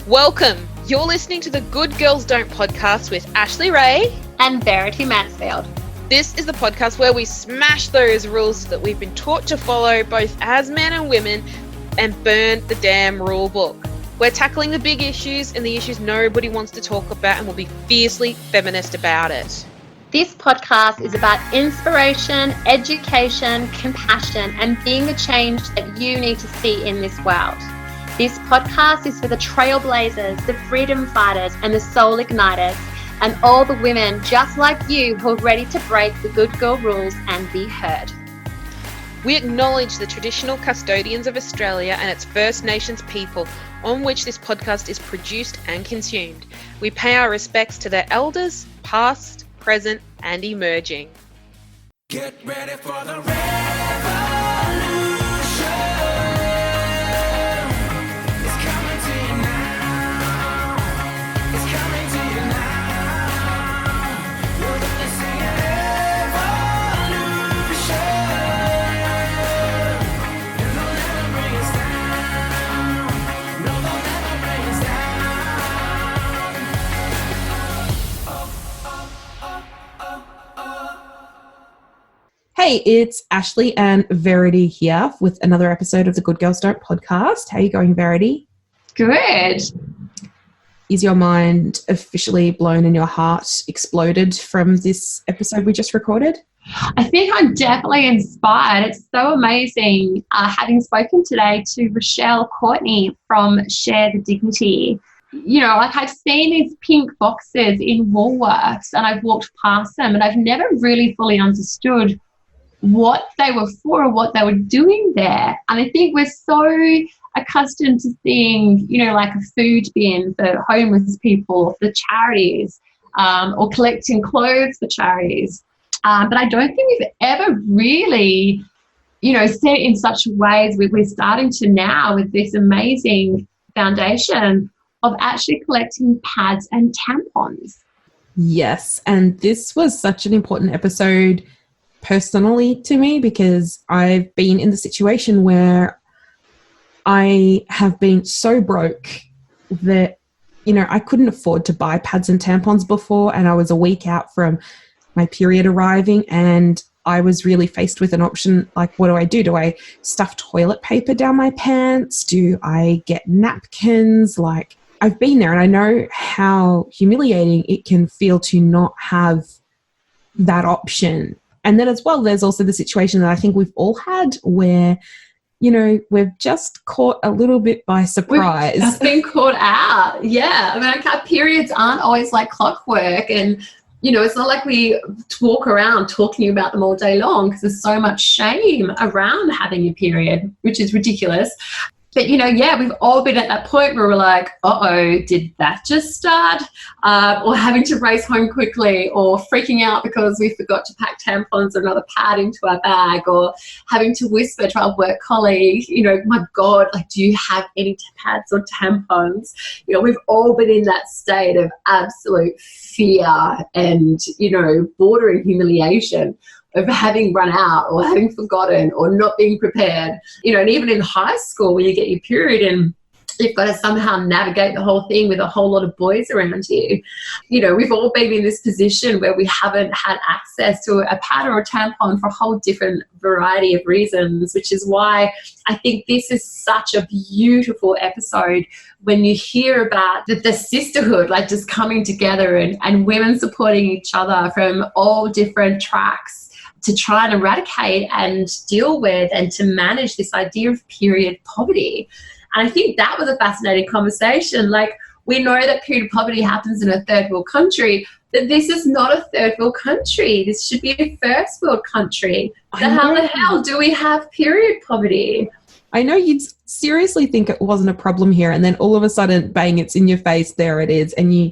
Welcome. You're listening to the Good Girls Don't podcast with Ashleigh Ray and Verity Mansfield. This is the podcast where we smash those rules that we've been taught to follow both as men and women and burn the damn rule book. We're tackling the big issues and the issues nobody wants to talk about, and we'll be fiercely feminist about it. This podcast is about inspiration, education, compassion, and being the change that you need to see in this world. This podcast is for the trailblazers, the freedom fighters, and the soul igniters, and all the women just like you who are ready to break the good girl rules and be heard. We acknowledge the traditional custodians of Australia and its First Nations people on which this podcast is produced and consumed. We pay our respects to their elders, past, present, and emerging. Get ready for the revolution. It's coming to you now. It's coming to you now. We're gonna sing it, revolution. And they'll never bring us down. No, they'll never bring us down. Hey, it's Ashleigh and Verity here with another episode of the Good Girls Don't podcast. How are you going, Verity? Good. Is your mind officially blown and your heart exploded from this episode we just recorded? I think I'm definitely inspired. It's so amazing having spoken today to Rochelle Courtenay from Share the Dignity. You know, like I've seen these pink boxes in Woolworths and I've walked past them and I've never really fully understood what they were for or what they were doing there. And I think we're so accustomed to seeing, you know, like a food bin for homeless people or for charities or collecting clothes for charities. But I don't think we've ever really, you know, seen it in such ways. We're starting to now with this amazing foundation of actually collecting pads and tampons. Yes, and this was such an important episode personally to me because I've been in the situation where I have been so broke that, you know, I couldn't afford to buy pads and tampons before, and I was a week out from my period arriving and I was really faced with an option like, what do? Do I stuff toilet paper down my pants? Do I get napkins? Like, I've been there and I know how humiliating it can feel to not have that option. And then as well, there's also the situation that I think we've all had where, you know, we've just caught a little bit by surprise. We've just been caught out. Yeah. I mean, like our periods aren't always like clockwork, and, you know, it's not like we walk around talking about them all day long because there's so much shame around having a period, which is ridiculous. But, you know, yeah, we've all been at that point where we're like, uh-oh, did that just start? Or having to race home quickly, or freaking out because we forgot to pack tampons or another pad into our bag, or having to whisper to our work colleague, you know, my God, like, do you have any pads or tampons? You know, we've all been in that state of absolute fear and, you know, bordering humiliation of having run out or having forgotten or not being prepared. You know, and even in high school when you get your period and you've got to somehow navigate the whole thing with a whole lot of boys around you. You know, we've all been in this position where we haven't had access to a pad or a tampon for a whole different variety of reasons, which is why I think this is such a beautiful episode when you hear about the sisterhood, like just coming together and women supporting each other from all different tracks to try and eradicate and deal with and to manage this idea of period poverty. And I think that was a fascinating conversation. Like, we know that period poverty happens in a third world country, but this is not a third world country. This should be a first world country. So how the hell do we have period poverty? I know you'd seriously think it wasn't a problem here, and then all of a sudden, bang, it's in your face, there it is. And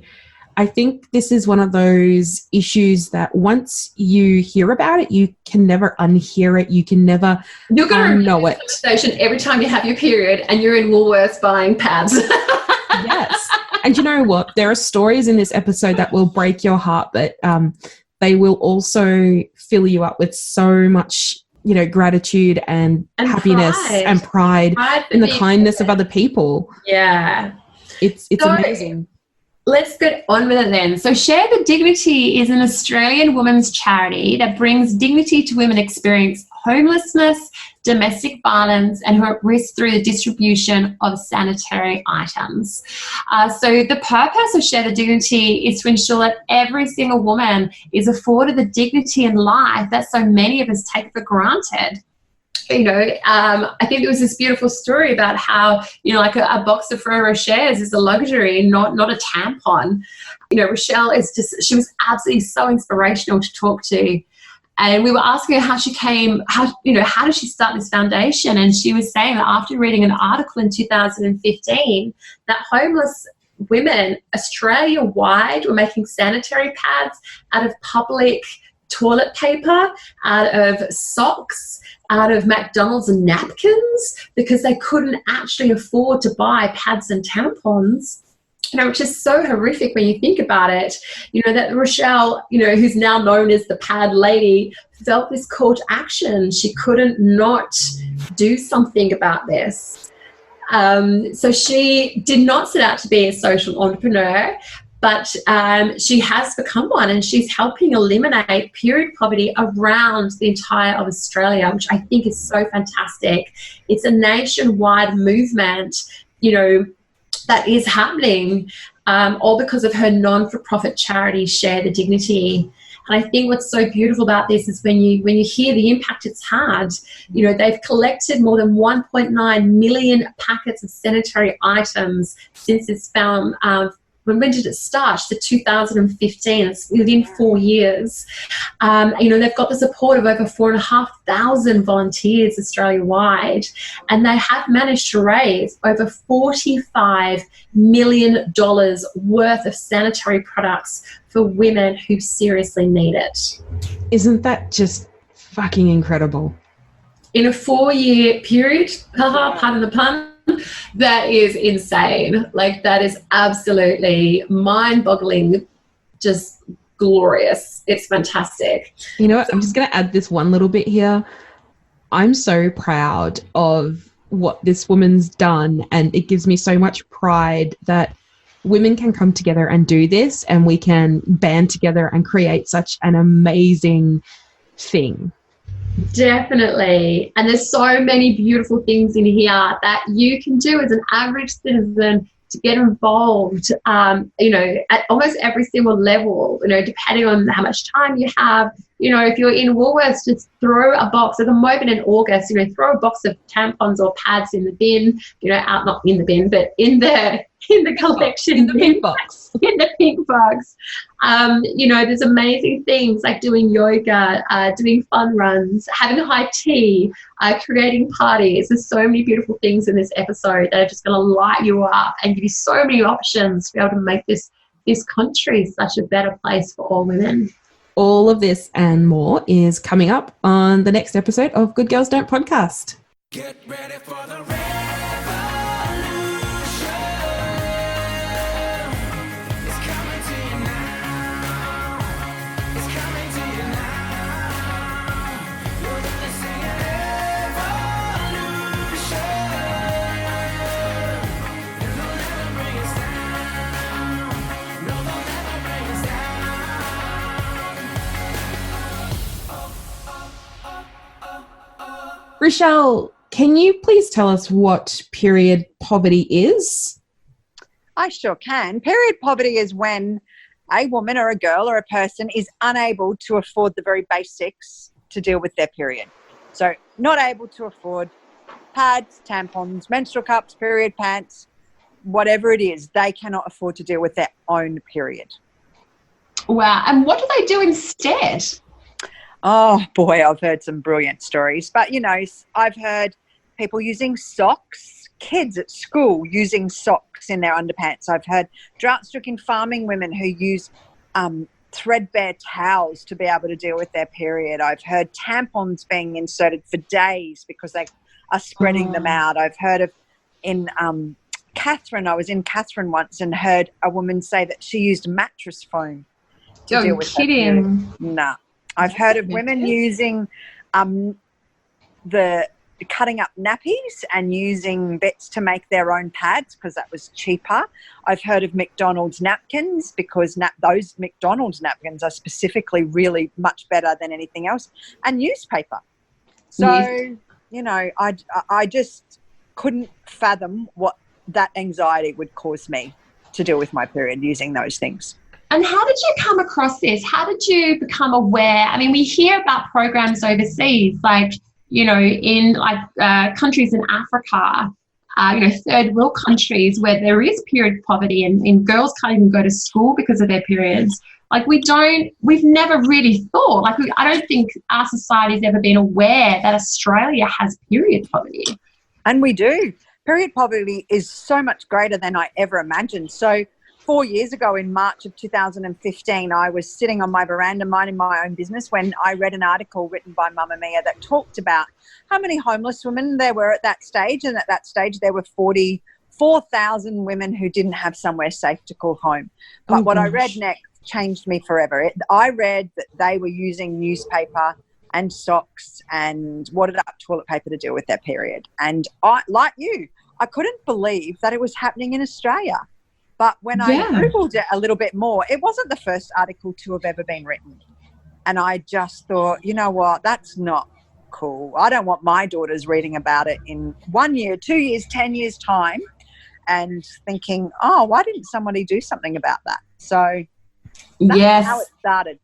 I think this is one of those issues that once you hear about it, you can never unhear it. You can never You're going to know it. Station every time you have your period and you're in Woolworths buying pads. Yes. And you know what? There are stories in this episode that will break your heart, but they will also fill you up with so much, you know, gratitude and happiness pride. and pride in the kindness of other people. Yeah. It's So, amazing. let's get on with it then. So Share the Dignity is an Australian women's charity that brings dignity to women experiencing homelessness, domestic violence, and who are at risk through the distribution of sanitary items. So the purpose of Share the Dignity is to ensure that every single woman is afforded the dignity in life that so many of us take for granted. I think there was this beautiful story about how, like a box of Ferrero Rochers is a luxury, not a tampon. Rochelle she was absolutely so inspirational to talk to. And we were asking her how she came, how did she start this foundation? And she was saying that after reading an article in 2015 that homeless women Australia-wide were making sanitary pads out of public toilet paper, out of socks, out of McDonald's napkins, because they couldn't actually afford to buy pads and tampons. Which is so horrific when you think about it. That Rochelle, who's now known as the pad lady, felt this call to action. She couldn't not do something about this. So she did not set out to be a social entrepreneur, but she has become one, and she's helping eliminate period poverty around the entire of Australia, which I think is so fantastic. It's a nationwide movement, that is happening, all because of her non-for-profit charity, Share the Dignity. And I think what's so beautiful about this is when you hear the impact it's had. They've collected more than 1.9 million packets of sanitary items since it's found. When did it start? It's 2015. It's within 4 years. They've got the support of over 4,500 volunteers Australia-wide, and they have managed to raise over $45 million worth of sanitary products for women who seriously need it. Isn't that just fucking incredible? In a 4-year period, pardon the pun, that is insane. Like, that is absolutely mind-boggling, just glorious. It's fantastic. You know what? I'm just going to add this one little bit here. I'm so proud of what this woman's done, and it gives me so much pride that women can come together and do this, and we can band together and create such an amazing thing. Definitely. And there's so many beautiful things in here that you can do as an average citizen to get involved, at almost every single level, depending on how much time you have. If you're in Woolworths, just throw a box. At the moment in August, throw a box of tampons or pads in the bin, not in the bin, but in the collection. In the pink box. In the pink box. There's amazing things like doing yoga, doing fun runs, having high tea, creating parties. There's so many beautiful things in this episode that are just going to light you up and give you so many options to be able to make this country such a better place for all women. All of this and more is coming up on the next episode of Good Girls Don't Podcast. Get ready for the revolution. It's coming to you now. It's coming to you now. You're gonna see an evolution. And they'll never bring us down. No, they'll never bring us down. Rochelle, can you please tell us what period poverty is? I sure can. Period poverty is when a woman or a girl or a person is unable to afford the very basics to deal with their period. So not able to afford pads, tampons, menstrual cups, period pants, whatever it is, they cannot afford to deal with their own period. Wow. And what do they do instead? Oh, boy, I've heard some brilliant stories. But, I've heard people using socks, kids at school using socks in their underpants. I've heard drought-stricken farming women who use threadbare towels to be able to deal with their period. I've heard tampons being inserted for days because they are spreading them out. I've heard of Catherine. I was in Catherine once and heard a woman say that she used mattress foam to deal with her period. Nah. I've heard of women using the cutting up nappies and using bits to make their own pads because that was cheaper. I've heard of McDonald's napkins because those McDonald's napkins are specifically really much better than anything else, and newspaper. So, you know, I just couldn't fathom what that anxiety would cause me to deal with my period using those things. And how did you come across this? How did you become aware? I mean, we hear about programs overseas, like, you know, in like countries in Africa, you know, third world countries where there is period poverty and girls can't even go to school because of their periods. Like we've never really thought, like I don't think our society's ever been aware that Australia has period poverty. And we do. Period poverty is so much greater than I ever imagined. So 4 years ago in March of 2015, I was sitting on my veranda minding my own business when I read an article written by Mamma Mia that talked about how many homeless women there were at that stage. And at that stage, there were 44,000 women who didn't have somewhere safe to call home. But what I read next changed me forever. I read that they were using newspaper and socks and wadded up toilet paper to deal with their period. And I, like you, I couldn't believe that it was happening in Australia. But when I Googled it a little bit more, it wasn't the first article to have ever been written. And I just thought, you know what, that's not cool. I don't want my daughters reading about it in 1 year, 2 years, 10 years' time and thinking, oh, why didn't somebody do something about that? So that's how it started.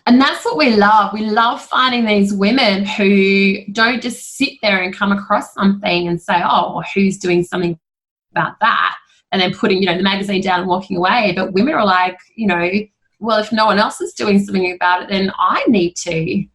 And that's what we love. We love finding these women who don't just sit there and come across something and say, oh, well, who's doing something about that? And then putting, you know, the magazine down and walking away. But women are like, you know, well, if no one else is doing something about it, then I need to.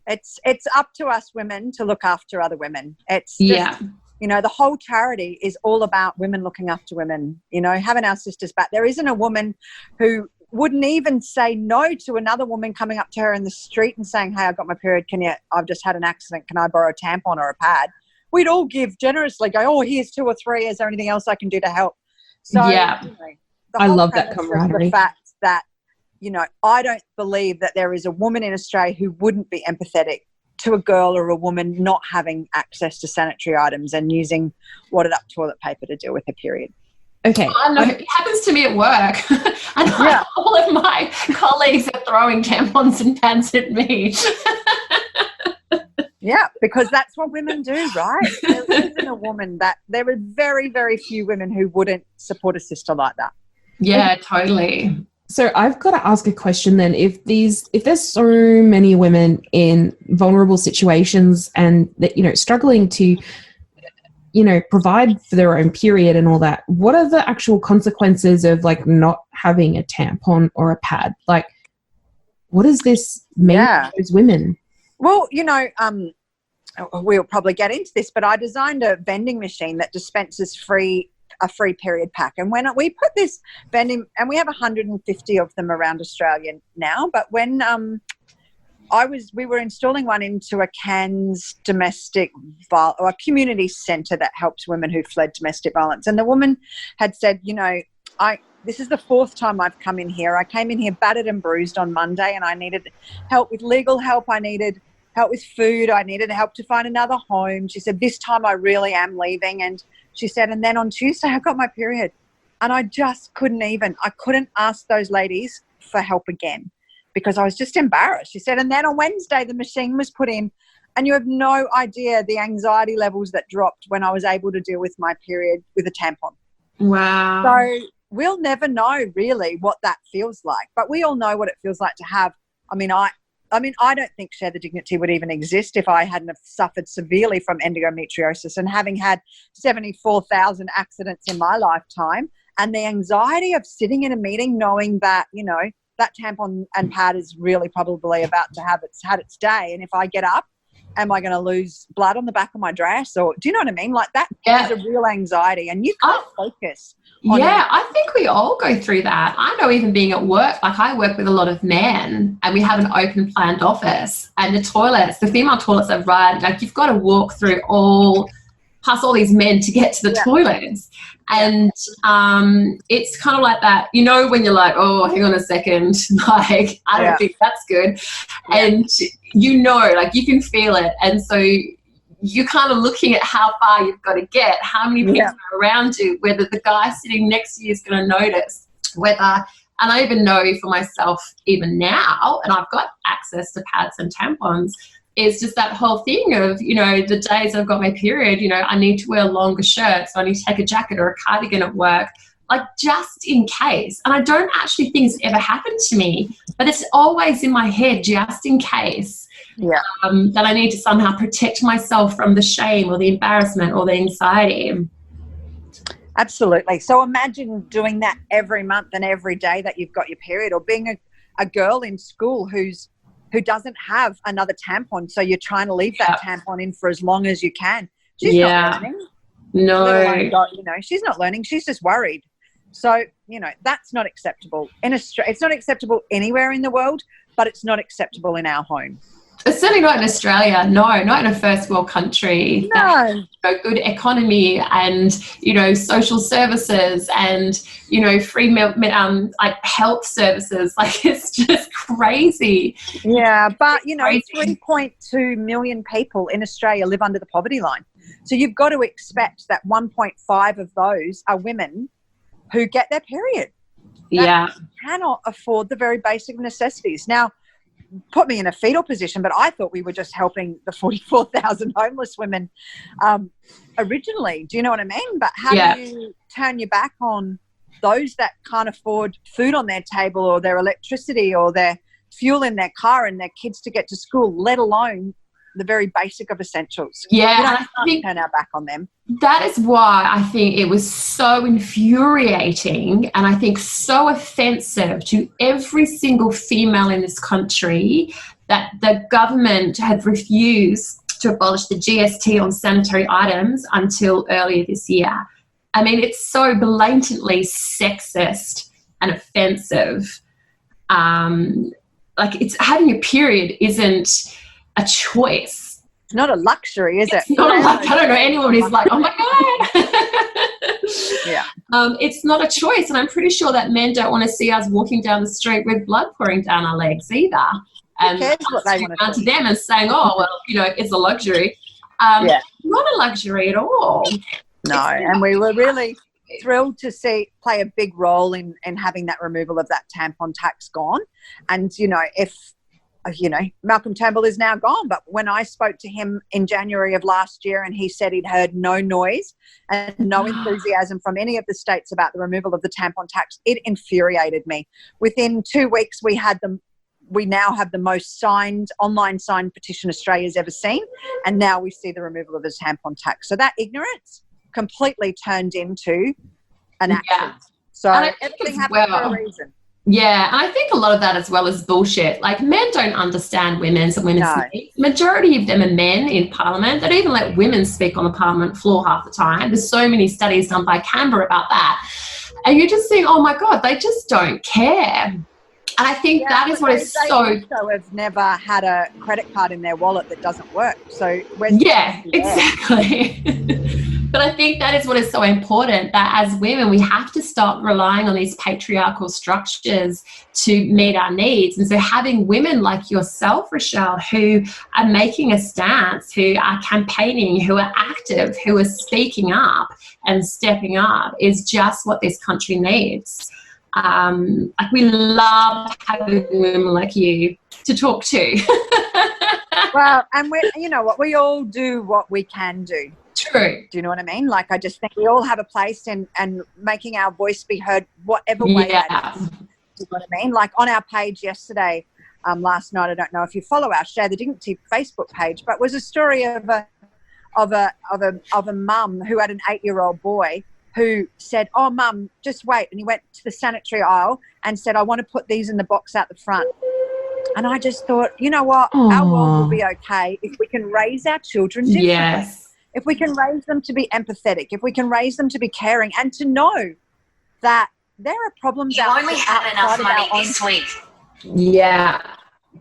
It's up to us women to look after other women. It's just, you know, the whole charity is all about women looking after women, you know, having our sisters back. There isn't a woman who wouldn't even say no to another woman coming up to her in the street and saying, hey, I got my period. I've just had an accident. Can I borrow a tampon or a pad? We'd all give generously, go, oh, here's 2 or 3. Is there anything else I can do to help? So, you know, I love that camaraderie. The fact that, you know, I don't believe that there is a woman in Australia who wouldn't be empathetic to a girl or a woman not having access to sanitary items and using wadded up toilet paper to deal with her period. Okay. I know, it happens to me at work. And all of my colleagues are throwing tampons and pads at me. Yeah, because that's what women do, right? There isn't a woman there are very, very few women who wouldn't support a sister like that. Yeah, totally. So I've got to ask a question then. If there's so many women in vulnerable situations and that, you know, struggling to, you know, provide for their own period and all that, what are the actual consequences of like not having a tampon or a pad? Like, what does this mean for those women? Well, you know, we'll probably get into this, but I designed a vending machine that dispenses a free period pack. And when we put this vending, and we have 150 of them around Australia now, but when we were installing one into a Cairns a community centre that helps women who fled domestic violence. And the woman had said, you know, this is the 4th time I've come in here. I came in here battered and bruised on Monday and I needed help with legal help. I needed help with food. I needed help to find another home. She said, this time I really am leaving. And she said, and then on Tuesday I got my period. And I just I couldn't ask those ladies for help again because I was just embarrassed. She said, and then on Wednesday the machine was put in and you have no idea the anxiety levels that dropped when I was able to deal with my period with a tampon. Wow. So we'll never know really what that feels like, but we all know what it feels like to have. I don't think Share the Dignity would even exist if I hadn't have suffered severely from endometriosis and having had 74,000 accidents in my lifetime, and the anxiety of sitting in a meeting knowing that, you know, that tampon and pad is really probably about to have had its day. And if I get up, am I going to lose blood on the back of my dress? Or do you know what I mean? Like that is a real anxiety and you can't focus. I think we all go through that. I know even being at work, like I work with a lot of men and we have an open planned office and the female toilets are right, like you've got to walk through past all these men to get to the toilets. And it's kind of like that, you know, when you're like, oh, hang on a second, like I don't think that's good. And you know, like you can feel it. And so you're kind of looking at how far you've got to get, how many people are around you, whether the guy sitting next to you is going to notice, whether, and I even know for myself even now, and I've got access to pads and tampons, is just that whole thing of, you know, the days I've got my period, you know, I need to wear longer shirts, so I need to take a jacket or a cardigan at work, like just in case. And I don't actually think it's ever happened to me, but it's always in my head just in case. That I need to somehow protect myself from the shame or the embarrassment or the anxiety. Absolutely. So imagine doing that every month and every day that you've got your period, or being a girl in school who doesn't have another tampon, so you're trying to leave that tampon in for as long as you can. She's not learning. No. You know, she's not learning. She's just worried. So, you know, that's not acceptable. In Australia, it's not acceptable anywhere in the world, but it's not acceptable in our home. It's certainly not in Australia, no, not in a first world country. No. That has, you know, good economy and, you know, social services and, you know, free like health services. Like, it's just crazy. Yeah, but, you know, 3.2 million people in Australia live under the poverty line. So you've got to expect that 1.5 of those are women who get their period. That cannot afford the very basic necessities. Now, put me in a fetal position, but I thought we were just helping the 44,000 homeless women originally. Do you know what I mean? But how do you turn your back on those that can't afford food on their table, or their electricity, or their fuel in their car, and their kids to get to school, let alone the very basic of essentials? Yeah, we don't turn our back on them. That is why I think it was so infuriating, and I think so offensive to every single female in this country that the government had refused to abolish the GST on sanitary items until earlier this year. I mean, it's so blatantly sexist and offensive. Like, it's having a period isn't a choice. It's not a luxury, is it? Not a I don't know anyone who's like, oh my God. It's not a choice. And I'm pretty sure that men don't want to see us walking down the street with blood pouring down our legs either. And cares what they want to them and saying, oh, well, you know, it's a luxury. Not a luxury at all. No, and we were really thrilled to play a big role in having that removal of that tampon tax gone. And, you know, Malcolm Turnbull is now gone, but when I spoke to him in January of last year, and he said he'd heard no noise and no enthusiasm from any of the states about the removal of the tampon tax, it infuriated me. Within 2 weeks, we now have the most online signed petition Australia's ever seen, and now we see the removal of the tampon tax. So that ignorance completely turned into an action. So everything happens for a reason. Yeah, and I think a lot of that as well is bullshit. Like, men don't understand women's needs. Majority of them are men in Parliament. They don't even let women speak on the Parliament floor half the time. There's so many studies done by Canberra about that. And you're just saying, oh my God, they just don't care. And I think that is what is so... They also have never had a credit card in their wallet that doesn't work. So exactly. But I think that is what is so important, that as women, we have to stop relying on these patriarchal structures to meet our needs. And so having women like yourself, Rochelle, who are making a stance, who are campaigning, who are active, who are speaking up and stepping up, is just what this country needs. Like, we love having women like you to talk to. Well, and you know what, we all do what we can do. True. Do you know what I mean? Like, I just think we all have a place in making our voice be heard, whatever way that is. Do you know what I mean? Like, on our page yesterday, last night, I don't know if you follow our Share the Dignity Facebook page, but was a story of a mum who had an 8-year-old boy who said, oh, Mum, just wait. And he went to the sanitary aisle and said, I want to put these in the box out the front. And I just thought, you know what? Aww. Our world will be okay if we can raise our children differently. Yes. If we can raise them to be empathetic, if we can raise them to be caring, and to know that there are problems You outside only have enough money this week. Yeah,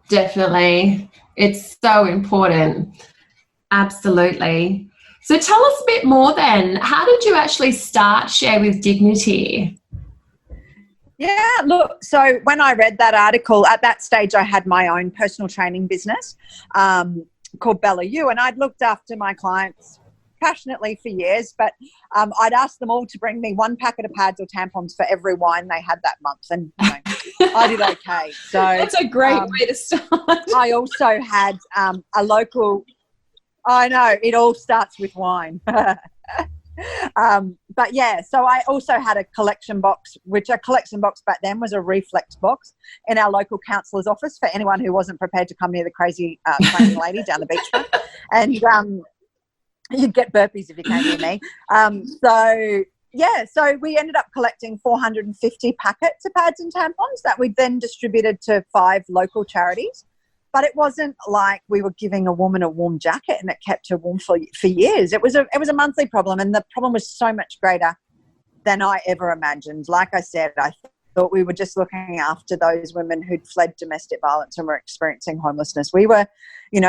definitely. It's so important. Absolutely. So tell us a bit more then. How did you actually start Share with Dignity? Yeah, look, so when I read that article, at that stage I had my own personal training business. called Bella U, and I'd looked after my clients passionately for years, but I'd asked them all to bring me 1 packet of pads or tampons for every wine they had that month, and I did okay. So That's a great way to start. I also had a local. I know it all starts with wine. But yeah, so I also had a collection box, which a collection box back then was a reflex box in our local councillor's office for anyone who wasn't prepared to come near the crazy training lady down the beachfront. And you'd get burpees if you came near me. So we ended up collecting 450 packets of pads and tampons that we then distributed to 5 local charities. But it wasn't like we were giving a woman a warm jacket and it kept her warm for years. It was a monthly problem, and the problem was so much greater than I ever imagined. Like I said, I thought we were just looking after those women who'd fled domestic violence and were experiencing homelessness. We were,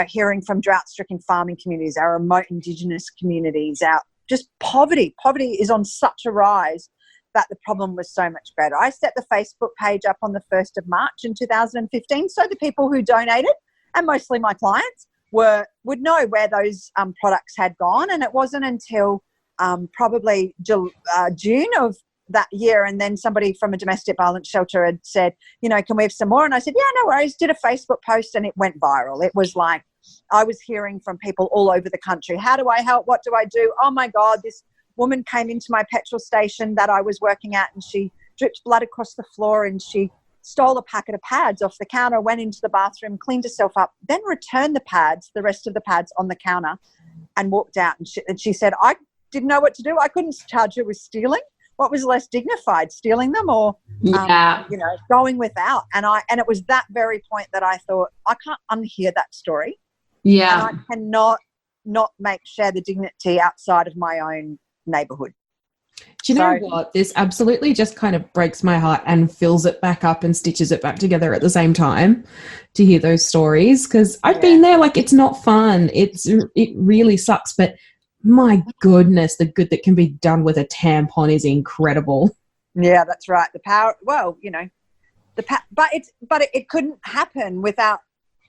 hearing from drought-stricken farming communities, our remote Indigenous communities, our just poverty. Poverty is on such a rise that the problem was so much greater. I set the Facebook page up on the 1st of March in 2015, so the people who donated, and mostly my clients, would know where those products had gone. And it wasn't until probably June of that year, and then somebody from a domestic violence shelter had said, can we have some more? And I said, yeah, no worries. Did a Facebook post, and it went viral. It was like I was hearing from people all over the country. How do I help? What do I do? Oh my God, this woman came into my petrol station that I was working at, and she dripped blood across the floor, and she stole a packet of pads off the counter, went into the bathroom, cleaned herself up, then returned the rest of the pads on the counter, and walked out. And she said, I didn't know what to do. I couldn't charge her with stealing. What was less dignified, stealing them or going without? And it was that very point that I thought, I can't unhear that story. Yeah. And I cannot not share the dignity outside of my own neighborhood. Do you know what? This absolutely just kind of breaks my heart and fills it back up and stitches it back together at the same time to hear those stories, because I've been there. Like, it's not fun. It really sucks, but my goodness, the good that can be done with a tampon is incredible. Yeah, that's right. The power. Well, but it couldn't happen without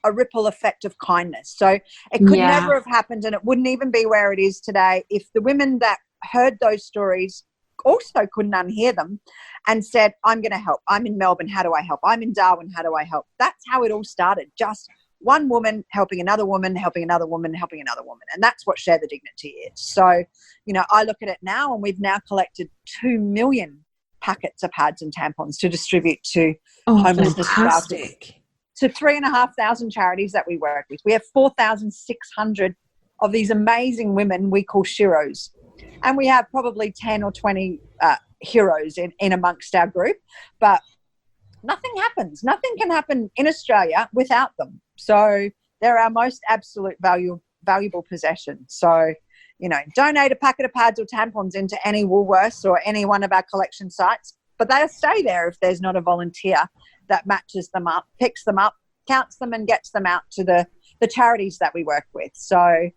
a ripple effect of kindness. So it could never have happened, and it wouldn't even be where it is today if the women that heard those stories also couldn't unhear them and said, I'm going to help. I'm in Melbourne. How do I help? I'm in Darwin. How do I help? That's how it all started. Just one woman helping another woman, helping another woman, helping another woman. And that's what Share the Dignity is. So, I look at it now, and we've now collected 2 million packets of pads and tampons to distribute to homelessness fantastic. To 3,500 charities that we work with. We have 4,600 of these amazing women we call Shiros. And we have probably 10 or 20 heroes in amongst our group. But nothing happens. Nothing can happen in Australia without them. So they're our most absolute valuable possession. So, donate a packet of pads or tampons into any Woolworths or any one of our collection sites. But they'll stay there if there's not a volunteer that matches them up, picks them up, counts them, and gets them out to the charities that we work with. So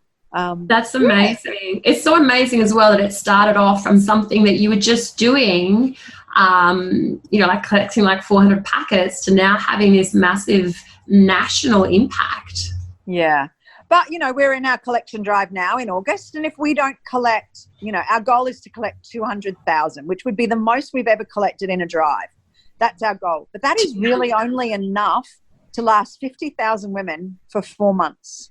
that's amazing. It's so amazing as well that it started off from something that you were just doing, like collecting like 400 packets, to now having this massive national impact. Yeah. But, we're in our collection drive now in August, and if we don't collect, our goal is to collect 200,000, which would be the most we've ever collected in a drive. That's our goal. But that is really only enough to last 50,000 women for 4 months.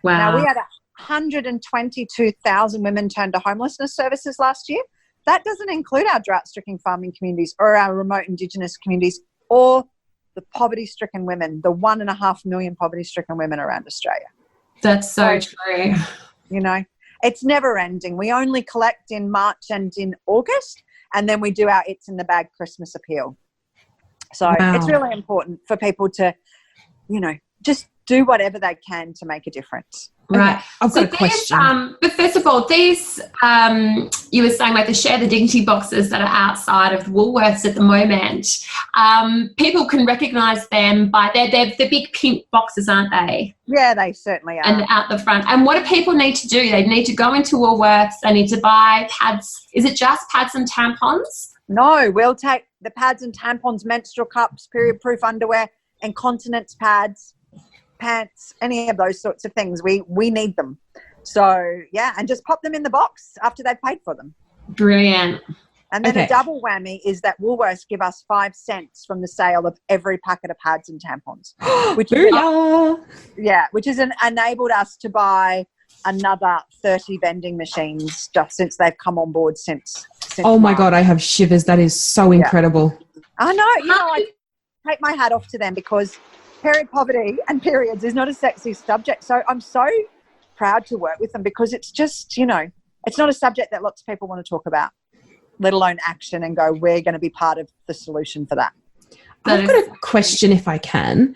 Wow. Now, we had 122,000 women turn to homelessness services last year. That doesn't include our drought-stricken farming communities or our remote Indigenous communities or the poverty-stricken women, the 1.5 million poverty-stricken women around Australia. That's so true. It's never ending. We only collect in March and in August, and then we do our It's in the Bag Christmas appeal. So It's really important for people to, just do whatever they can to make a difference. Right. Okay, I've got a question. But first of all, these, you were saying like the Share the Dignity boxes that are outside of Woolworths at the moment, people can recognise them by they're the big pink boxes, aren't they? Yeah, they certainly are. And out the front. And what do people need to do? They need to go into Woolworths. They need to buy pads. Is it just pads and tampons? No, we'll take the pads and tampons, menstrual cups, period-proof underwear, incontinence pads. pants, any of those sorts of things. We need them. So, yeah, and just pop them in the box after they've paid for them. Brilliant. And then Okay. a double whammy is that Woolworths give us 5 cents from the sale of every packet of pads and tampons, which has enabled us to buy another 30 vending machines just since they've come on board since Oh my March. God, I have shivers. That is so incredible. I know. I take my hat off to them because period poverty and periods is not a sexy subject. So I'm so proud to work with them because it's just, it's not a subject that lots of people want to talk about, let alone action and go, we're going to be part of the solution for that. I've got a question if I can.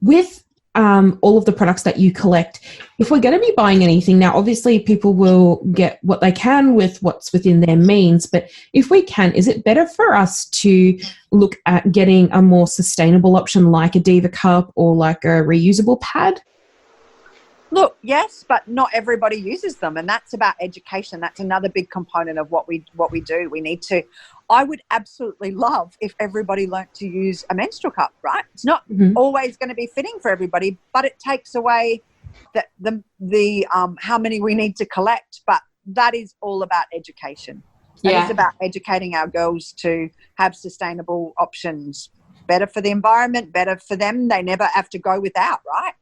With all of the products that you collect, if we're going to be buying anything now, obviously people will get what they can with what's within their means, but if we can, is it better for us to look at getting a more sustainable option like a Diva cup or like a reusable pad? Look, yes, but not everybody uses them, and that's about education. That's another big component of what we do. We need to. I would absolutely love if everybody learnt to use a menstrual cup. Right? It's not always going to be fitting for everybody, but it takes away the how many we need to collect. But that is all about education. It is about educating our girls to have sustainable options. Better for the environment, better for them. They never have to go without. Right?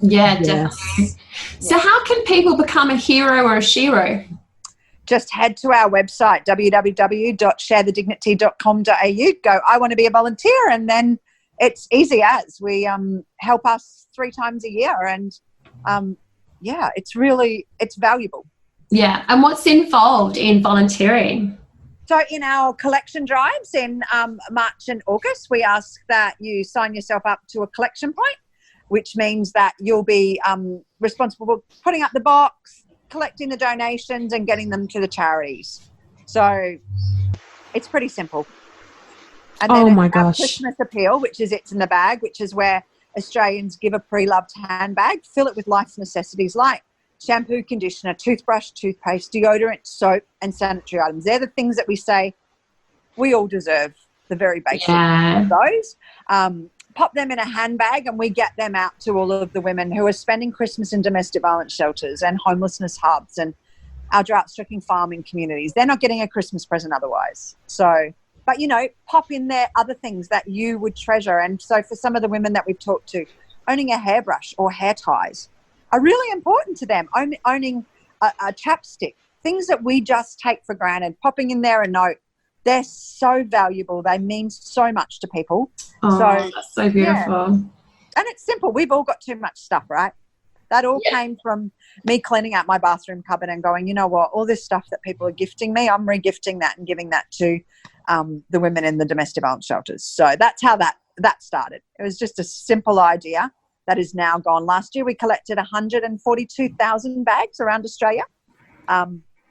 Yeah, definitely. So how can people become a hero or a shero? Just head to our website, www.sharethedignity.com.au. Go, I want to be a volunteer, and then it's easy as. We help us 3 times a year, and it's valuable. Yeah, and what's involved in volunteering? So in our collection drives in March and August, we ask that you sign yourself up to a collection point, which means that you'll be responsible for putting up the box, collecting the donations and getting them to the charities. So it's pretty simple. And then our Christmas appeal, which is It's in the Bag, which is where Australians give a pre-loved handbag, fill it with life's necessities like shampoo, conditioner, toothbrush, toothpaste, deodorant, soap and sanitary items. They're the things that we say we all deserve, the very basic of those. Pop them in a handbag and we get them out to all of the women who are spending Christmas in domestic violence shelters and homelessness hubs and our drought-stricken farming communities. They're not getting a Christmas present otherwise. So, but, pop in there other things that you would treasure. And so for some of the women that we've talked to, owning a hairbrush or hair ties are really important to them. Owning a chapstick, things that we just take for granted, popping in there a note. They're so valuable. They mean so much to people. Oh, that's so beautiful. Yeah. And it's simple. We've all got too much stuff, right? That all came from me cleaning out my bathroom cupboard and going, you know what, all this stuff that people are gifting me, I'm re-gifting that and giving that to the women in the domestic violence shelters. So that's how that started. It was just a simple idea that is now gone. Last year we collected 142,000 bags around Australia.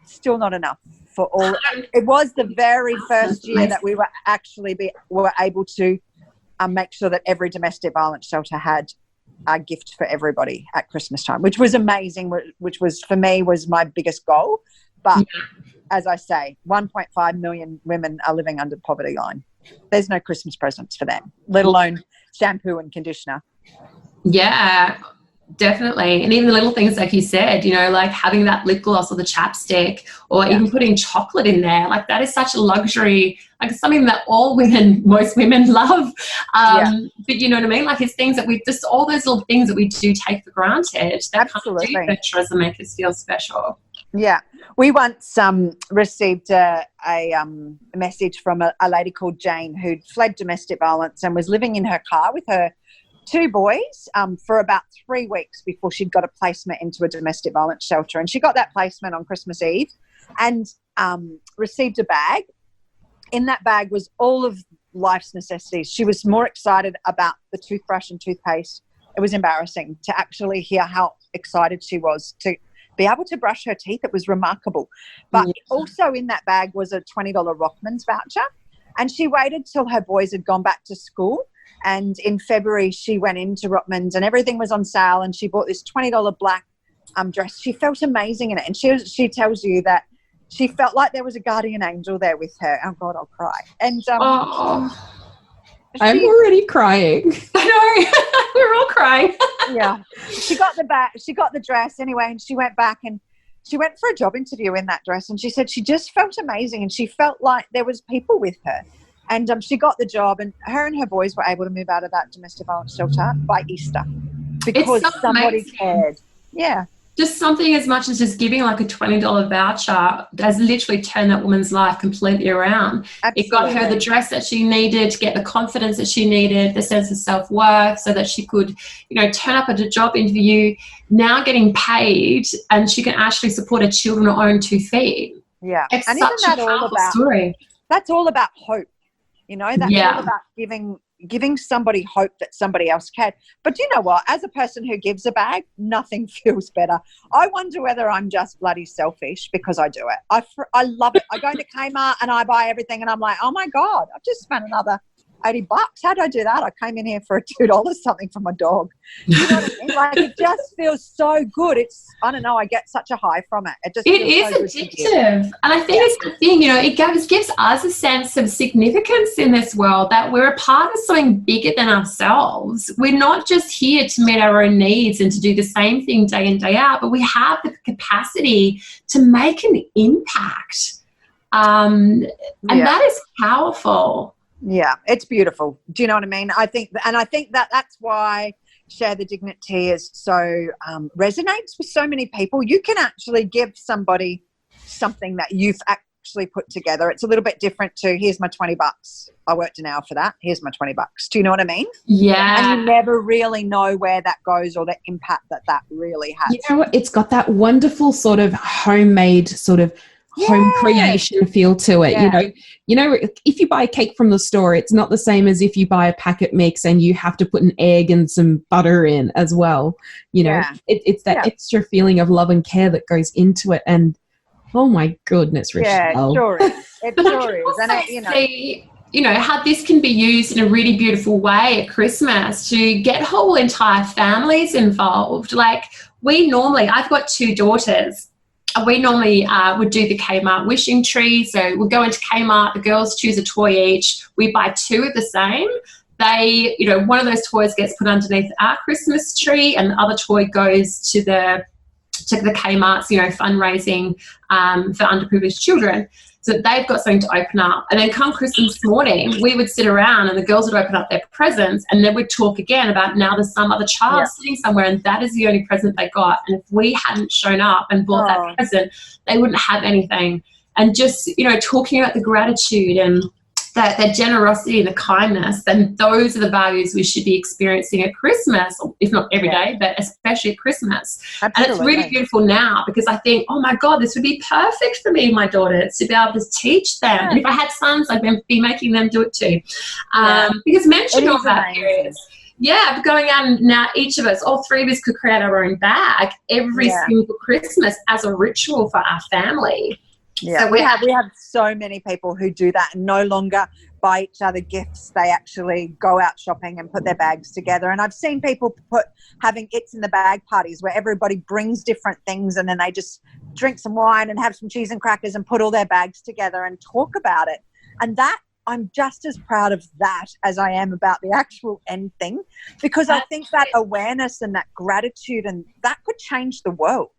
Still not enough for all. It was the very first year that we were actually were able to make sure that every domestic violence shelter had a gift for everybody at Christmas time, which was amazing, which was, for me, was my biggest goal. But as I say, 1.5 million women are living under the poverty line. There's no Christmas presents for them, let alone shampoo and conditioner. Yeah, definitely. And even the little things like you said, like having that lip gloss or the chapstick or even putting chocolate in there, like that is such a luxury, like something that most women love. But you know what I mean? Like it's things that all those little things that we do take for granted that Absolutely. kind of do nurture us and make us feel special. Yeah. We once received a message from a lady called Jane who'd fled domestic violence and was living in her car with her 2 boys for about 3 weeks before she'd got a placement into a domestic violence shelter. And she got that placement on Christmas Eve and received a bag. In that bag was all of life's necessities. She was more excited about the toothbrush and toothpaste. It was embarrassing to actually hear how excited she was to be able to brush her teeth. It was remarkable. But also in that bag was a $20 Rockman's voucher. And she waited till her boys had gone back to school. And in February, she went into Rockman's and everything was on sale. And she bought this $20 black dress. She felt amazing in it. And she tells you that she felt like there was a guardian angel there with her. Oh, God, I'll cry. And I'm already crying. I know. We're all crying. Yeah. She got the dress anyway, and she went back and she went for a job interview in that dress, and she said she just felt amazing and she felt like there was people with her. And she got the job, and her boys were able to move out of that domestic violence shelter by Easter because so somebody amazing. cared. Yeah. Just something as much as just giving like a $20 voucher has literally turned that woman's life completely around. Absolutely. It got her the dress that she needed to get the confidence that she needed, the sense of self-worth, so that she could, turn up at a job interview, now getting paid, and she can actually support her children on her own 2 feet. Yeah. It's and such isn't that a all powerful about story. That's all about hope. That's Yeah. all about giving somebody hope that somebody else can. But you know what? As a person who gives a bag, nothing feels better. I wonder whether I'm just bloody selfish because I do it. I love it. I go into Kmart and I buy everything and I'm like, oh my God, I've just spent another $80. How did I do that? I came in here for $2 something for my dog. You know what I mean? Like, it just feels so good. I don't know, I get such a high from it. It is so good to give. addictive. And I think it's the thing, it gives us a sense of significance in this world, that we're a part of something bigger than ourselves. We're not just here to meet our own needs and to do the same thing day in, day out, but we have the capacity to make an impact. And that is powerful. Yeah, it's beautiful. Do you know what I mean? I think that that's why Share the Dignity is so resonates with so many people. You can actually give somebody something that you've actually put together. It's a little bit different to, here's my $20. I worked an hour for that. Here's my $20. Do you know what I mean? Yeah. And you never really know where that goes or the impact that really has. You know what? It's got that wonderful sort of homemade sort of home creation feel to it. Yeah. If you buy a cake from the store, it's not the same as if you buy a packet mix and you have to put an egg and some butter in as well. It's that extra feeling of love and care that goes into it. And oh my goodness, Rochelle. Yeah, it sure is. It sure is. And how this can be used in a really beautiful way at Christmas to get whole entire families involved. Like, I've got 2 daughters. We normally would do the Kmart wishing tree. So we'll go into Kmart, the girls choose a toy each. We buy 2 of the same. They, one of those toys gets put underneath our Christmas tree and the other toy goes to the Kmart's, fundraising for underprivileged children. So they've got something to open up. And then come Christmas morning, we would sit around and the girls would open up their presents and then we'd talk again about now there's some other child sitting somewhere and that is the only present they got. And if we hadn't shown up and bought that present, they wouldn't have anything. And just, talking about the gratitude and the generosity and the kindness, then those are the values we should be experiencing at Christmas, if not every day, but especially at Christmas. Absolutely. And it's really beautiful now because I think, oh my God, this would be perfect for me and my daughters to be able to teach them. And if I had sons, I'd be making them do it too. Because men should not have periods. Yeah, going out and now each of us, all 3 of us could create our own bag every single Christmas as a ritual for our family. Yeah, so we have so many people who do that and no longer buy each other gifts. They actually go out shopping and put their bags together. And I've seen people having it's in the bag parties where everybody brings different things and then they just drink some wine and have some cheese and crackers and put all their bags together and talk about it. And that, I'm just as proud of that as I am about the actual end thing, because I think that awareness and that gratitude and that could change the world.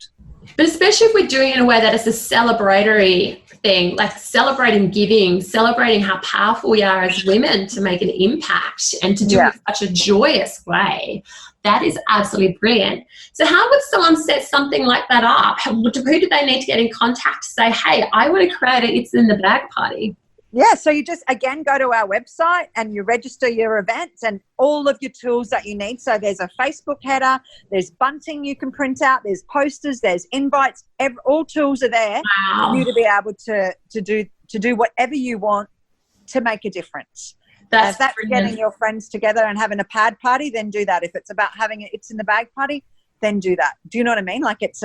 But especially if we're doing it in a way that is a celebratory thing, like celebrating giving, celebrating how powerful we are as women to make an impact and to do it in such a joyous way, that is absolutely brilliant. So how would someone set something like that up? Who do they need to get in contact to say, hey, I want to create It's in the Bag party? Yeah, so you just, again, go to our website and you register your events and all of your tools that you need. So there's a Facebook header, there's bunting you can print out, there's posters, there's invites, all tools are there for you to be able to do whatever you want to make a difference. If that's getting your friends together and having a pad party, then do that. If it's about having It's in the Bag party, then do that. Do you know what I mean? Like it's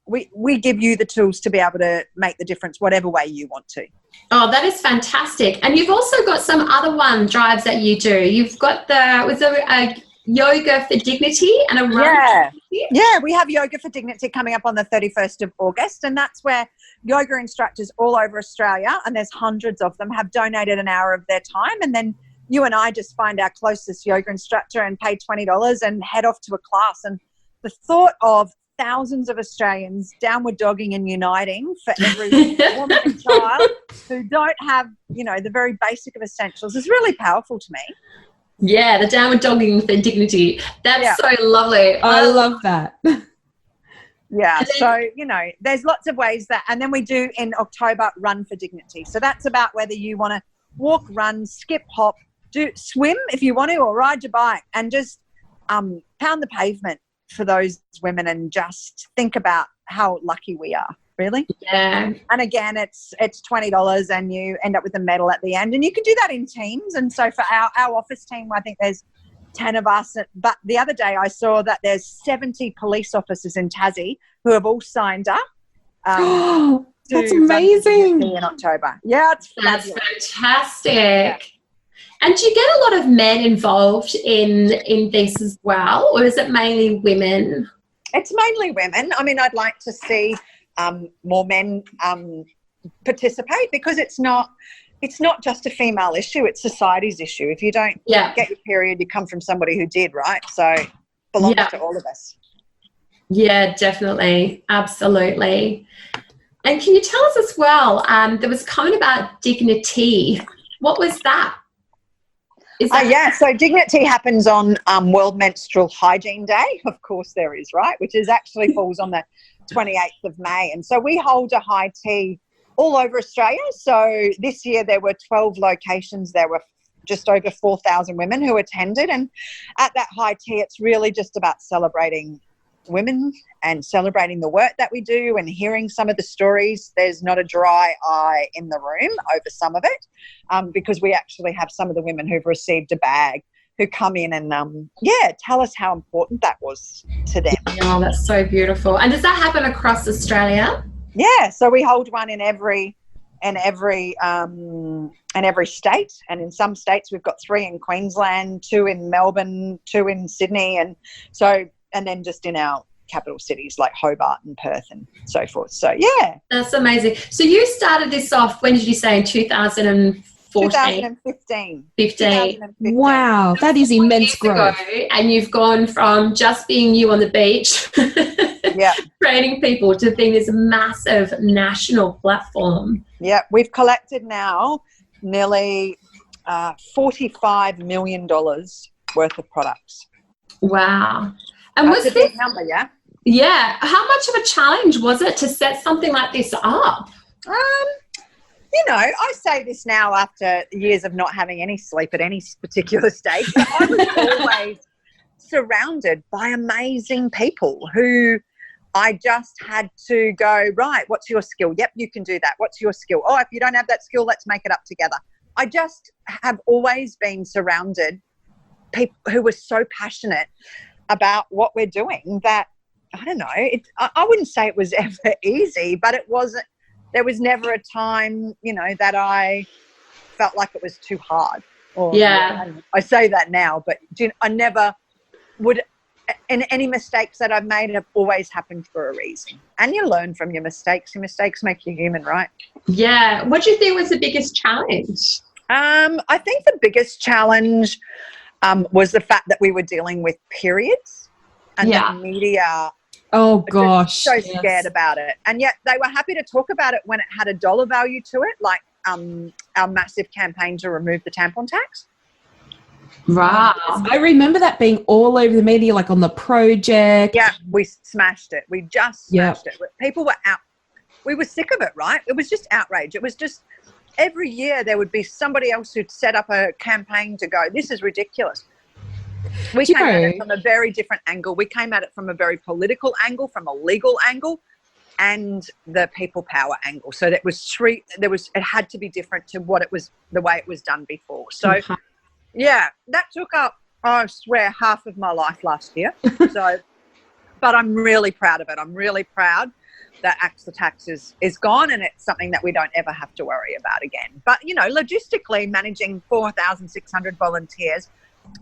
we give you the tools to be able to make the difference whatever way you want to. Oh, that is fantastic. And you've also got some other drives that you do. You've got a yoga for dignity and a run. Yeah, we have yoga for dignity coming up on the 31st of August, and that's where yoga instructors all over Australia, and there's hundreds of them, have donated an hour of their time, and then you and I just find our closest yoga instructor and pay $20 and head off to a class. And the thought of thousands of Australians downward dogging and uniting for every woman and child who don't have, the very basic of essentials is really powerful to me. Yeah, the downward dogging with their dignity. That's so lovely. I love that. Yeah, so, there's lots of ways that, and then we do in October, Run for Dignity. So that's about whether you want to walk, run, skip, hop, swim if you want to, or ride your bike and just pound the pavement for those women and just think about how lucky we are, really. Yeah. And again, it's $20 and you end up with a medal at the end. And you can do that in teams. And so for our office team, I think there's 10 of us. But the other day I saw that there's 70 police officers in Tassie who have all signed up. That's amazing. In October. Yeah, that's fantastic. Yeah. And do you get a lot of men involved in this as well, or is it mainly women? It's mainly women. I mean, I'd like to see more men participate because it's not just a female issue, it's society's issue. If you don't get your period, you come from somebody who did, right? So it belongs to all of us. Yeah, definitely. Absolutely. And can you tell us as well, there was a comment about dignity. What was that? So Dignity happens on World Menstrual Hygiene Day. Of course there is, right? Which is actually falls on the 28th of May. And so we hold a high tea all over Australia. So this year there were 12 locations. There were just over 4,000 women who attended. And at that high tea, it's really just about celebrating women and celebrating the work that we do and hearing some of the stories. There's not a dry eye in the room over some of it because we actually have some of the women who've received a bag who come in and tell us how important that was to them. Oh, that's so beautiful. And does that happen across Australia? Yeah, so we hold one in every state, and in some states we've got 3 in Queensland, 2 in Melbourne, 2 in Sydney, and then just in our capital cities like Hobart and Perth and so forth. So yeah, that's amazing. So you started this off, when did you say, in 2014? 2015. 2015. Wow, that is immense growth. And you've gone from just being you on the beach, training people, to being this massive national platform. Yeah, we've collected now nearly $45 million worth of products. Wow. And that's a big number, yeah? Yeah. How much of a challenge was it to set something like this up? I say this now after years of not having any sleep at any particular stage, but I was always surrounded by amazing people who I just had to go, right, what's your skill? Yep, you can do that. What's your skill? Oh, if you don't have that skill, let's make it up together. I just have always been surrounded people who were so passionate about what we're doing that, I don't know, I wouldn't say it was ever easy, but it wasn't. There was never a time, that I felt like it was too hard. I say that now, but I never would. And any mistakes that I've made have always happened for a reason. And you learn from your mistakes. Your mistakes make you human, right? Yeah. What do you think was the biggest challenge? I think the biggest challenge was the fact that we were dealing with periods and the media. Oh gosh, so scared about it, and yet they were happy to talk about it when it had a dollar value to it, like our massive campaign to remove the tampon tax. Wow. I remember that being all over the media, like on The Project. Yeah, we smashed it. We just smashed it. People were out. We were sick of it, right? It was just outrage. It was just every year there would be somebody else who'd set up a campaign to go, this is ridiculous. We came at it from a very different angle. We came at it from a very political angle, from a legal angle, and the people power angle. So that was it had to be different to what it was, the way it was done before. So that took up, I swear, half of my life last year. But I'm really proud of it. I'm really proud that the tax is gone, and it's something that we don't ever have to worry about again. But, logistically managing 4,600 volunteers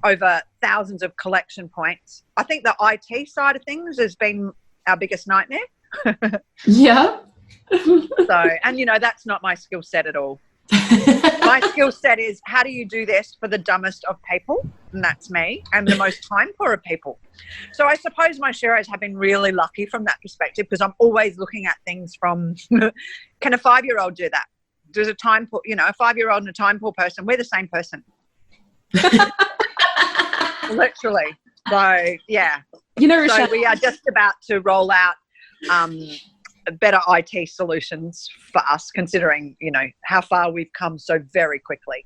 over thousands of collection points, I think the IT side of things has been our biggest nightmare. Yeah. And that's not my skill set at all. My skill set is how do you do this for the dumbest of people, and that's me, and the most time poor of people. So I suppose my sheroes have been really lucky from that perspective, because I'm always looking at things from, can a 5-year-old do that? Does a 5-year-old and a time poor person, we're the same person. Literally. So, yeah. Rochelle, So we are just about to roll out better IT solutions for us, considering, how far we've come so very quickly.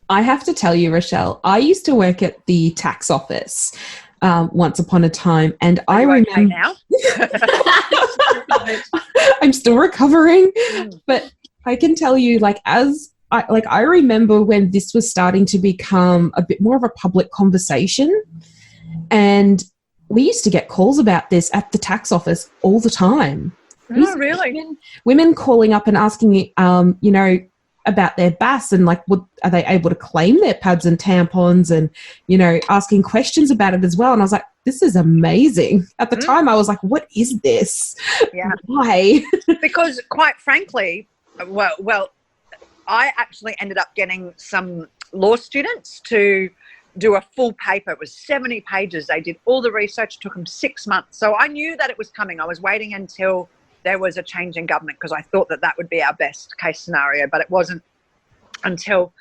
I have to tell you, Rochelle, I used to work at the tax office once upon a time, and I remember okay now. I'm still recovering, but I can tell you, I remember when this was starting to become a bit more of a public conversation, and we used to get calls about this at the tax office all the time. Oh, really? Women calling up and asking, about their BAS and are they able to claim their pads and tampons, and, asking questions about it as well. And I was like, this is amazing. At the time I was like, what is this? Yeah. Why? Because quite frankly, well, I actually ended up getting some law students to do a full paper. It was 70 pages. They did all the research. It took them 6 months. So I knew that it was coming. I was waiting until there was a change in government, because I thought that would be our best case scenario, but it wasn't until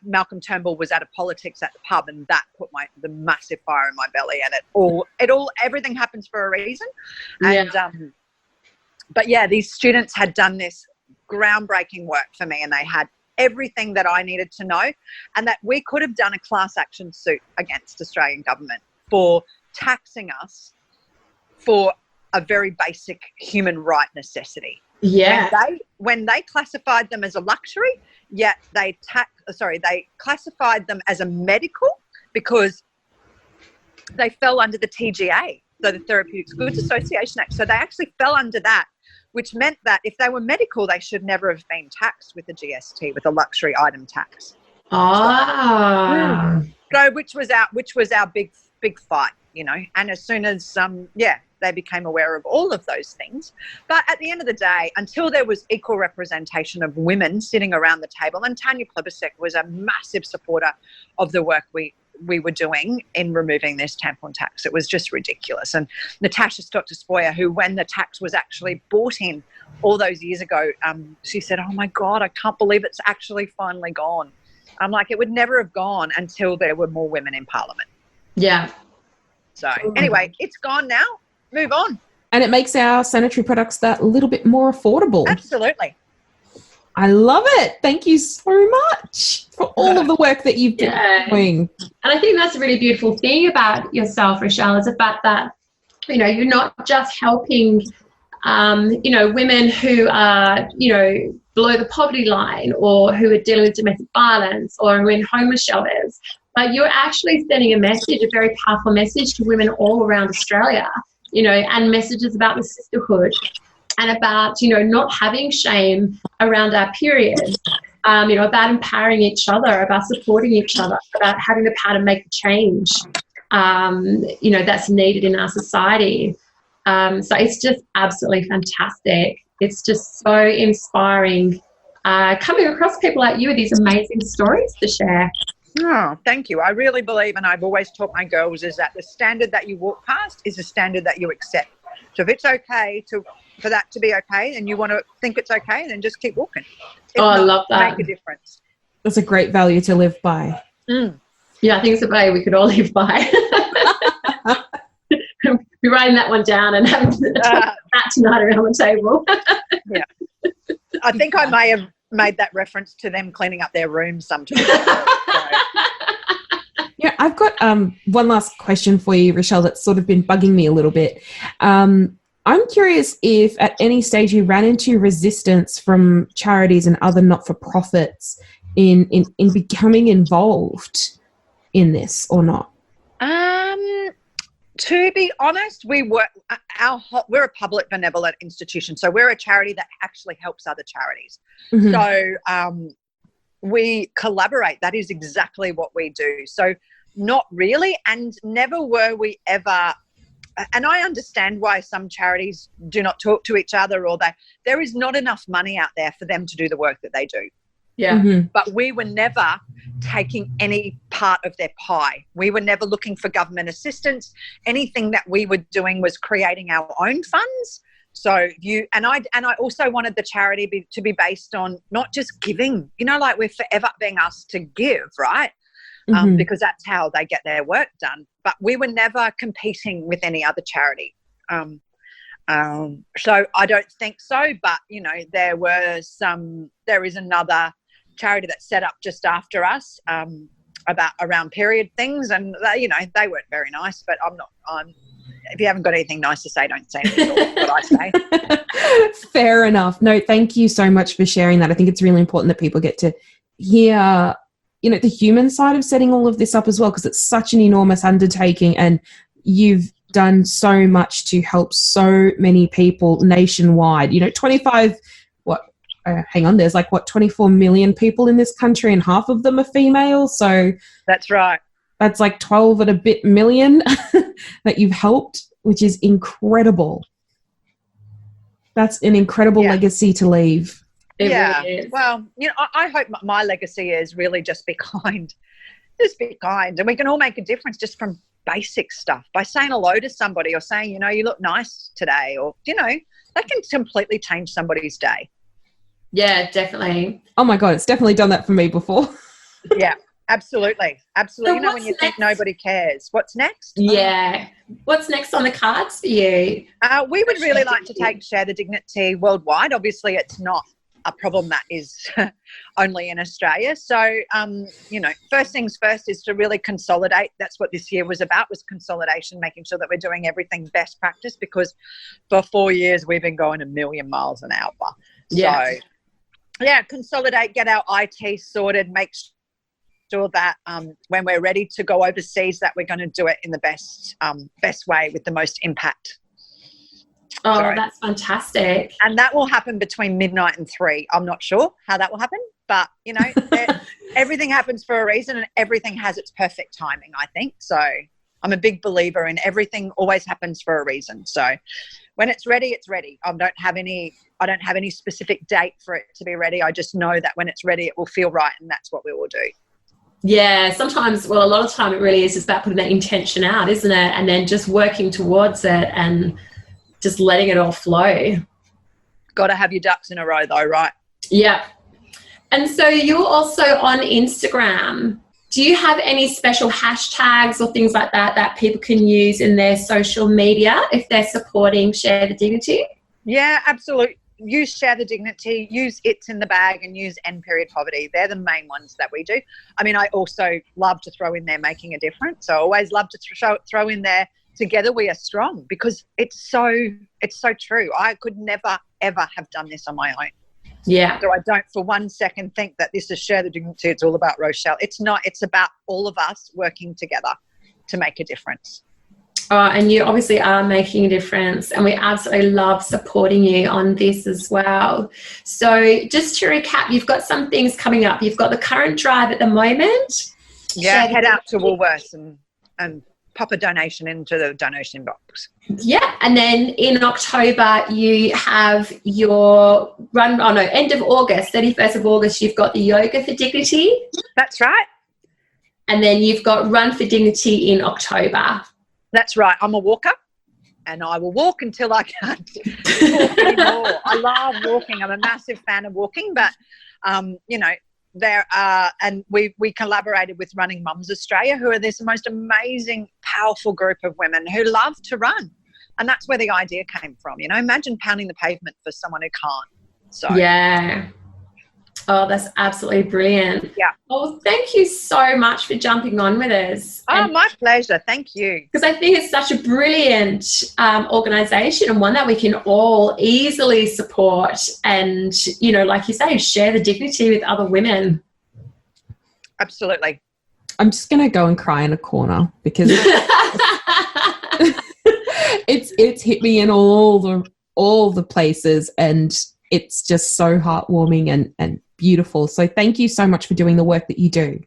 Malcolm Turnbull was out of politics at the pub, and that put the massive fire in my belly. And everything happens for a reason. And but yeah, these students had done this groundbreaking work for me, and they had everything that I needed to know, and that we could have done a class action suit against Australian government for taxing us for a very basic human right necessity. Yeah. When they classified them as a luxury, yet they classified them as a medical, because they fell under the TGA, so the Therapeutic Goods Association Act. So they actually fell under that, which meant that if they were medical, they should never have been taxed with a GST, with a luxury item tax. So which was our big fight, and as soon as they became aware of all of those things. But at the end of the day, until there was equal representation of women sitting around the table, and Tanya Plibersek was a massive supporter of the work we were doing in removing this tampon tax. It was just ridiculous. And Natasha Stotter-Spoyer, who, when the tax was actually brought in all those years ago, she said, oh my God, I can't believe it's actually finally gone. I'm like, it would never have gone until there were more women in Parliament. Yeah. So anyway, it's gone now. Move on. And it makes our sanitary products that little bit more affordable. Absolutely. I love it. Thank you so much for all of the work that you've been doing. And I think that's a really beautiful thing about yourself, Rochelle, is the fact that, you're not just helping, women who are, below the poverty line, or who are dealing with domestic violence, or who are in homeless shelters, but you're actually sending a very powerful message to women all around Australia, and messages about the sisterhood, and about, not having shame around our periods, about empowering each other, about supporting each other, about having the power to make the change, that's needed in our society. So it's just absolutely fantastic. It's just so inspiring coming across people like you with these amazing stories to share. Oh, thank you. I really believe, and I've always taught my girls, is that the standard that you walk past is the standard that you accept. So if it's okay for that to be okay, and you want to think it's okay, then just keep walking. If I not, love that. Make a difference. That's a great value to live by. Yeah, I think it's a value we could all live by. Be writing that one down and having that tonight around the table. Yeah. I think I may have made that reference to them cleaning up their rooms sometimes. Yeah, I've got one last question for you, Rochelle, that's sort of been bugging me a little bit. I'm curious if at any stage you ran into resistance from charities and other not-for-profits in becoming involved in this or not. To be honest, we're a public benevolent institution, so we're a charity that actually helps other charities. Mm-hmm. So we collaborate. That is exactly what we do. So not really, and never were we ever. And I understand why some charities do not talk to each other, or there is not enough money out there for them to do the work that they do. Yeah. Mhm. but we were never taking any part of their pie. We were never looking for government assistance. Anything that we were doing was creating our own funds. So I also wanted the charity to be based on not just giving, like we're forever being asked to give, right? Mhm. Because that's how they get their work done. But we were never competing with any other charity. So I don't think so. But, there is another charity that's set up just after us around period things. And, they weren't very nice, but if you haven't got anything nice to say, don't say anything at all, what I say. Fair enough. No, thank you so much for sharing that. I think it's really important that people get to hear, the human side of setting all of this up as well, because it's such an enormous undertaking, and you've done so much to help so many people nationwide. 24 million people in this country, and half of them are female. So That's right. that's like 12 and a bit million that you've helped, which is incredible. That's an incredible legacy to leave. It really is. Well, I hope my legacy is really just be kind. Just be kind. And we can all make a difference just from basic stuff by saying hello to somebody or saying, you look nice today, or, that can completely change somebody's day. Yeah, definitely. Oh my God, it's definitely done that for me before. Yeah, absolutely. Absolutely. So When you think next? nobody cares. What's next? Yeah. What's next on the cards for you? We would really like to share the dignity worldwide. Obviously, it's not a problem that is only in Australia. So, first things first is to really consolidate. That's what this year was about, was consolidation, making sure that we're doing everything best practice, because for 4 years we've been going a million miles an hour. Yeah. So, consolidate, get our IT sorted, make sure that when we're ready to go overseas, that we're going to do it in the best way with the most impact. Oh, Sorry. that's fantastic. And that will happen between midnight and 3. I'm not sure how that will happen, but, everything happens for a reason, and everything has its perfect timing, I think. So I'm a big believer in everything always happens for a reason. So when it's ready, it's ready. I don't have any specific date for it to be ready. I just know that when it's ready, it will feel right, and that's what we will do. Yeah, sometimes, a lot of time it really is just about putting that intention out, isn't it? And then just working towards it and just letting it all flow. Got to have your ducks in a row though, right? Yeah. And so you're also on Instagram. Do you have any special hashtags or things like that people can use in their social media if they're supporting Share the Dignity? Yeah, absolutely. Use Share the Dignity, use It's in the Bag, and use End Period Poverty. They're the main ones that we do. I mean, I also love to throw in there Making a Difference. So I always love to throw in there Together We Are Strong, because it's so true. I could never, ever have done this on my own. Yeah. So I don't for one second think that this is Share the Dignity. It's all about Rochelle. It's not. It's about all of us working together to make a difference. Oh, and you obviously are making a difference, and we absolutely love supporting you on this as well. So just to recap, you've got some things coming up. You've got the current drive at the moment. Yeah, head out to Woolworths and pop a donation into the donation box. Yeah, and then in October you have your end of August, 31st of August, you've got the Yoga for Dignity. That's right. And then you've got Run for Dignity in October. That's right. I'm a walker, and I will walk until I can't walk anymore. I love walking. I'm a massive fan of walking, but, there are, and we collaborated with Running Mums Australia, who are this most amazing, powerful group of women who love to run. And that's where the idea came from. Imagine pounding the pavement for someone who can't. So yeah. Oh, that's absolutely brilliant. Yeah. Well, thank you so much for jumping on with us. Oh, my pleasure. Thank you. Because I think it's such a brilliant organisation, and one that we can all easily support and, like you say, share the dignity with other women. Absolutely. I'm just going to go and cry in a corner, because it's hit me in all the places, and it's just so heartwarming and beautiful. So thank you so much for doing the work that you do.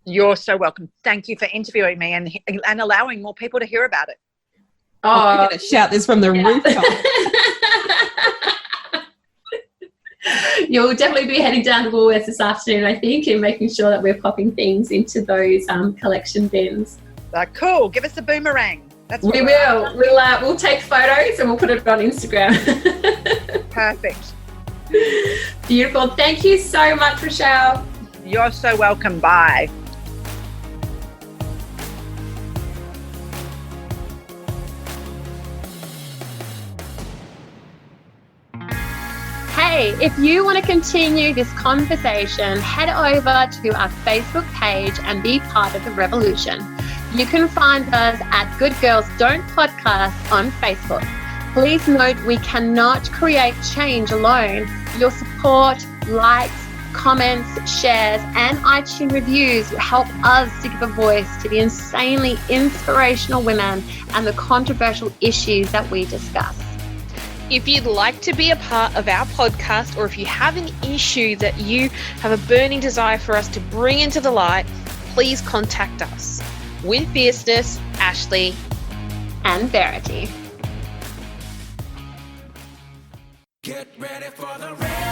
You're so welcome. Thank you for interviewing me and allowing more people to hear about it. Oh, we're going to shout this from the rooftop. You'll definitely be heading down to Woolworths this afternoon, I think, and making sure that we're popping things into those collection bins. Cool. Give us a boomerang. That's what We will. We'll take photos and we'll put it on Instagram. Perfect. Beautiful. Thank you so much, Rochelle. You're so welcome. Bye. Hey, if you want to continue this conversation, head over to our Facebook page and be part of the revolution. You can find us at Good Girls Don't Podcast on Facebook. Please note we cannot create change alone. Your support, likes, comments, shares, and iTunes reviews help us to give a voice to the insanely inspirational women and the controversial issues that we discuss. If you'd like to be a part of our podcast, or if you have an issue that you have a burning desire for us to bring into the light, please contact us. With fierceness, Ashleigh And Verity. Get ready for the rain.